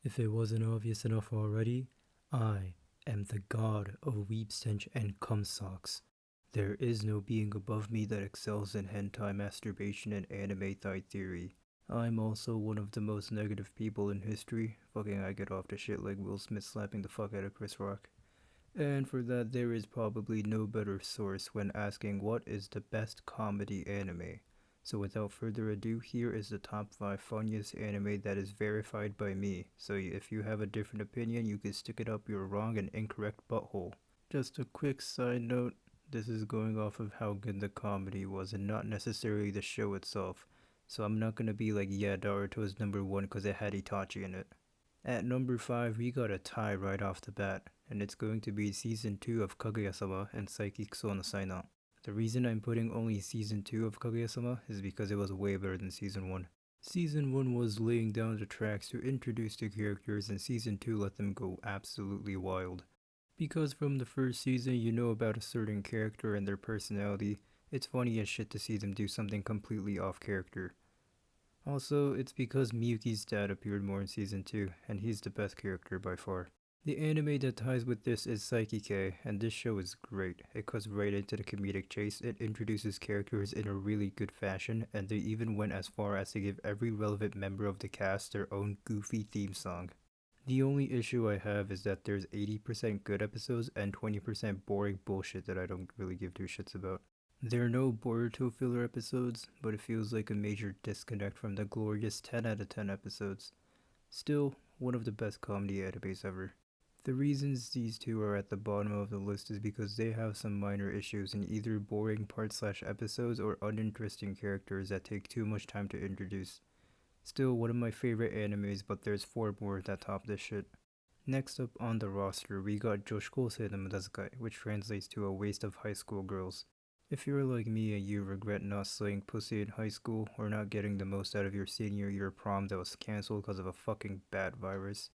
If it wasn't obvious enough already, I am the god of weeb stench and cum socks. There is no being above me that excels in hentai masturbation and anime thigh theory. I'm also one of the most negative people in history. Fucking I get off the shit like Will Smith slapping the fuck out of Chris Rock. And for that, there is probably no better source when asking what is the best comedy anime. So without further ado, here is the top 5 funniest anime that is verified by me. So if you have a different opinion, you can stick it up your wrong and incorrect butthole. Just a quick side note, this is going off of how good the comedy was and not necessarily the show itself. So I'm not gonna be like, yeah, Naruto is number 1 because it had Itachi in it. At number 5, we got a tie right off the bat, and it's going to be Season 2 of Kaguya-sama and Psychic Soul no Saina. The reason I'm putting only Season 2 of Kaguya-sama is because it was way better than Season 1. Season 1 was laying down the tracks to introduce the characters, and Season 2 let them go absolutely wild. Because from the first season you know about a certain character and their personality, it's funny as shit to see them do something completely off character. Also, it's because Miyuki's dad appeared more in Season 2, and he's the best character by far. The anime that ties with this is Psyche, and this show is great. It cuts right into the comedic chase, it introduces characters in a really good fashion, and they even went as far as to give every relevant member of the cast their own goofy theme song. The only issue I have is that there's 80% good episodes and 20% boring bullshit that I don't really give two shits about. There are no Boruto filler episodes, but it feels like a major disconnect from the glorious 10 out of 10 episodes. Still, one of the best comedy animes ever. The reasons these two are at the bottom of the list is because they have some minor issues in either boring parts/episodes or uninteresting characters that take too much time to introduce. Still, one of my favorite animes, but there's 4 more that top this shit. Next up on the roster, we got Joshikousei no Mudazukai, which translates to a waste of high school girls. If you're like me and you regret not slaying pussy in high school or not getting the most out of your senior year prom that was cancelled because of a fucking bat virus,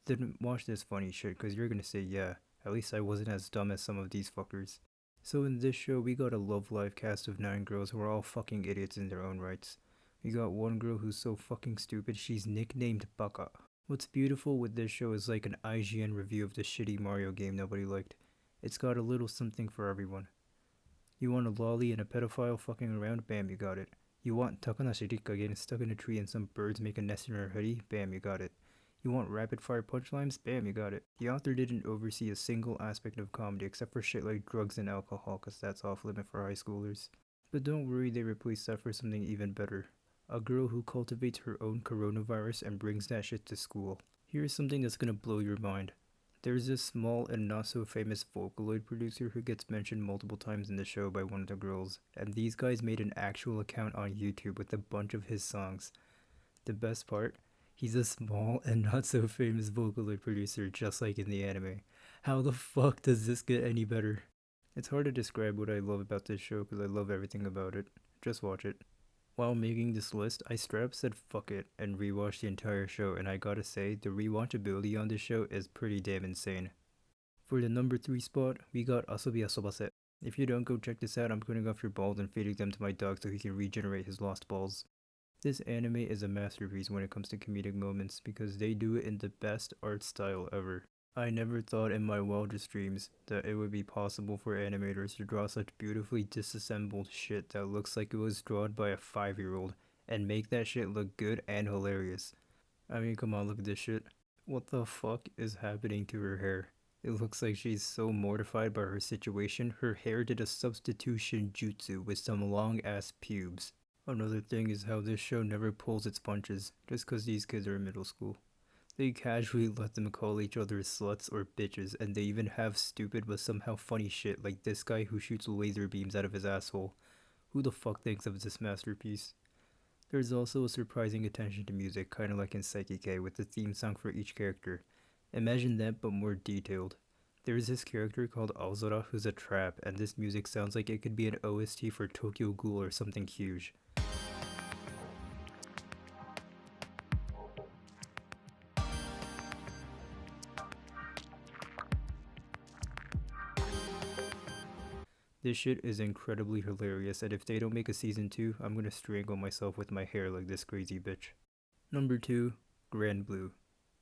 then watch this funny shit because you're gonna say, yeah, at least I wasn't as dumb as some of these fuckers. So in this show, we got a love life cast of 9 girls who are all fucking idiots in their own rights. We got one girl who's so fucking stupid she's nicknamed Baka. What's beautiful with this show is like an IGN review of the shitty Mario game nobody liked. It's got a little something for everyone. You want a lolly and a pedophile fucking around? Bam, you got it. You want Takanashi Rika getting stuck in a tree and some birds make a nest in her hoodie? Bam, you got it. You want rapid fire punchlines? Bam, you got it. The author didn't oversee a single aspect of comedy except for shit like drugs and alcohol, cause that's off limit for high schoolers. But don't worry, they replaced that for something even better. A girl who cultivates her own coronavirus and brings that shit to school. Here's something that's gonna blow your mind. There's this small and not so famous Vocaloid producer who gets mentioned multiple times in the show by one of the girls, and these guys made an actual account on YouTube with a bunch of his songs. The best part? He's a small and not so famous Vocaloid producer just like in the anime. How the fuck does this get any better? It's hard to describe what I love about this show because I love everything about it. Just watch it. While making this list, I straight up said fuck it and rewatched the entire show, and I gotta say, the rewatchability on this show is pretty damn insane. For the number 3 spot, we got Asobi Asobase. If you don't go check this out, I'm cutting off your balls and feeding them to my dog so he can regenerate his lost balls. This anime is a masterpiece when it comes to comedic moments because they do it in the best art style ever. I never thought in my wildest dreams that it would be possible for animators to draw such beautifully disassembled shit that looks like it was drawn by a 5-year-old and make that shit look good and hilarious. I mean, come on, look at this shit. What the fuck is happening to her hair? It looks like she's so mortified by her situation, her hair did a substitution jutsu with some long ass pubes. Another thing is how this show never pulls its punches, just cause these kids are in middle school. They casually let them call each other sluts or bitches, and they even have stupid but somehow funny shit like this guy who shoots laser beams out of his asshole. Who the fuck thinks of this masterpiece? There's also a surprising attention to music, kinda like in Psyche with the theme song for each character. Imagine that but more detailed. There's this character called Aozora who's a trap, and this music sounds like it could be an OST for Tokyo Ghoul or something huge. This shit is incredibly hilarious, and if they don't make a season 2, I'm gonna strangle myself with my hair like this crazy bitch. Number 2, Grand Blue.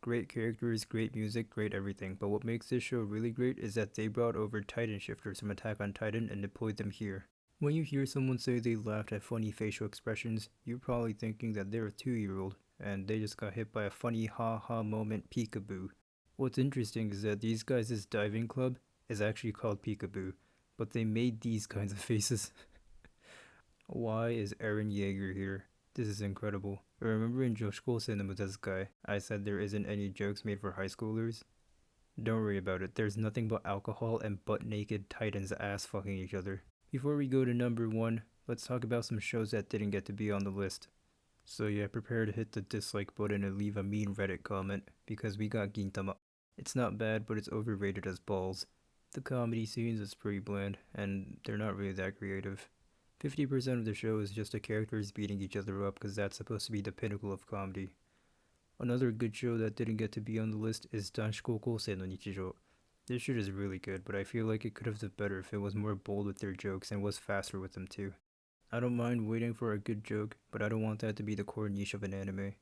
Great characters, great music, great everything. But what makes this show really great is that they brought over Titan shifters from Attack on Titan and deployed them here. When you hear someone say they laughed at funny facial expressions, you're probably thinking that they're a 2-year-old and they just got hit by a funny ha ha moment peekaboo. What's interesting is that these guys' diving club is actually called Peekaboo, but they made these kinds of faces. Why is Eren Yeager here? This is incredible. Remember in Joshiko Cinema this guy, I said there isn't any jokes made for high schoolers? Don't worry about it, there's nothing but alcohol and butt naked titans ass fucking each other. Before we go to number 1, let's talk about some shows that didn't get to be on the list. So yeah, prepare to hit the dislike button and leave a mean Reddit comment, because we got Gintama. It's not bad, but it's overrated as balls. The comedy scenes is pretty bland, and they're not really that creative. 50% of the show is just the characters beating each other up because that's supposed to be the pinnacle of comedy. Another good show that didn't get to be on the list is Danshikoukosei no Nichijou. This shit is really good, but I feel like it could have done better if it was more bold with their jokes and was faster with them too. I don't mind waiting for a good joke, but I don't want that to be the core niche of an anime.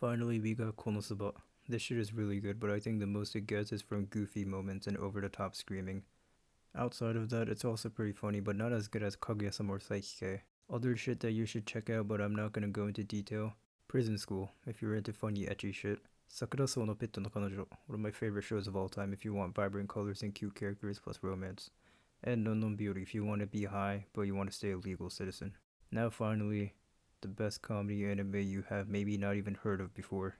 Finally, we got Konosaba. This shit is really good, but I think the most it gets is from goofy moments and over the top screaming. Outside of that, it's also pretty funny, but not as good as Kaguya-sama or Saikike. Other shit that you should check out, but I'm not gonna go into detail. Prison School, if you're into funny ecchi shit. Sakura So no Petto no Kanojo, one of my favorite shows of all time if you want vibrant colors and cute characters plus romance. And Non Non Beauty if you want to be high, but you want to stay a legal citizen. Now finally, the best comedy anime you have maybe not even heard of before.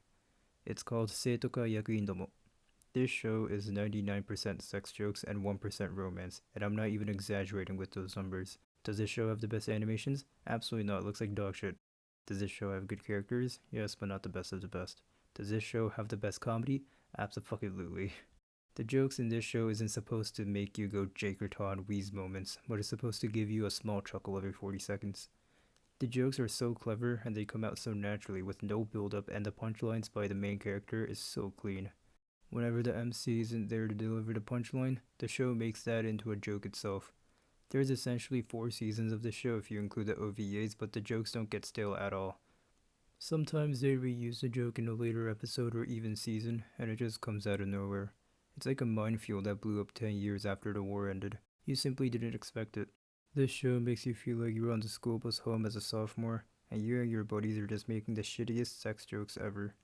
It's called Seitoka Yakuin Domo. This show is 99% sex jokes and 1% romance, and I'm not even exaggerating with those numbers. Does this show have the best animations? Absolutely not, it looks like dog shit. Does this show have good characters? Yes, but not the best of the best. Does this show have the best comedy? Absolutely. The jokes in this show isn't supposed to make you go Jake or Todd Wheeze moments, but it's supposed to give you a small chuckle every 40 seconds. The jokes are so clever and they come out so naturally with no build up, and the punchlines by the main character is so clean. Whenever the MC isn't there to deliver the punchline, the show makes that into a joke itself. There's essentially 4 seasons of the show if you include the OVAs, but the jokes don't get stale at all. Sometimes they reuse the joke in a later episode or even season, and it just comes out of nowhere. It's like a minefield that blew up 10 years after the war ended. You simply didn't expect it. This show makes you feel like you're on the school bus home as a sophomore, and you and your buddies are just making the shittiest sex jokes ever.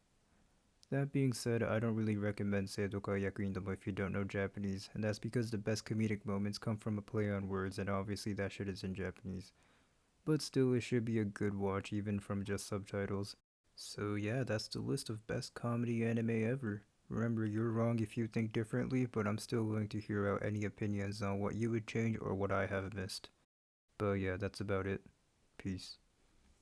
That being said, I don't really recommend Seitoka Yakuin if you don't know Japanese, and that's because the best comedic moments come from a play on words, and obviously that shit is in Japanese. But still, it should be a good watch even from just subtitles. So yeah, that's the list of best comedy anime ever. Remember, you're wrong if you think differently, but I'm still willing to hear out any opinions on what you would change or what I have missed. But yeah, that's about it. Peace.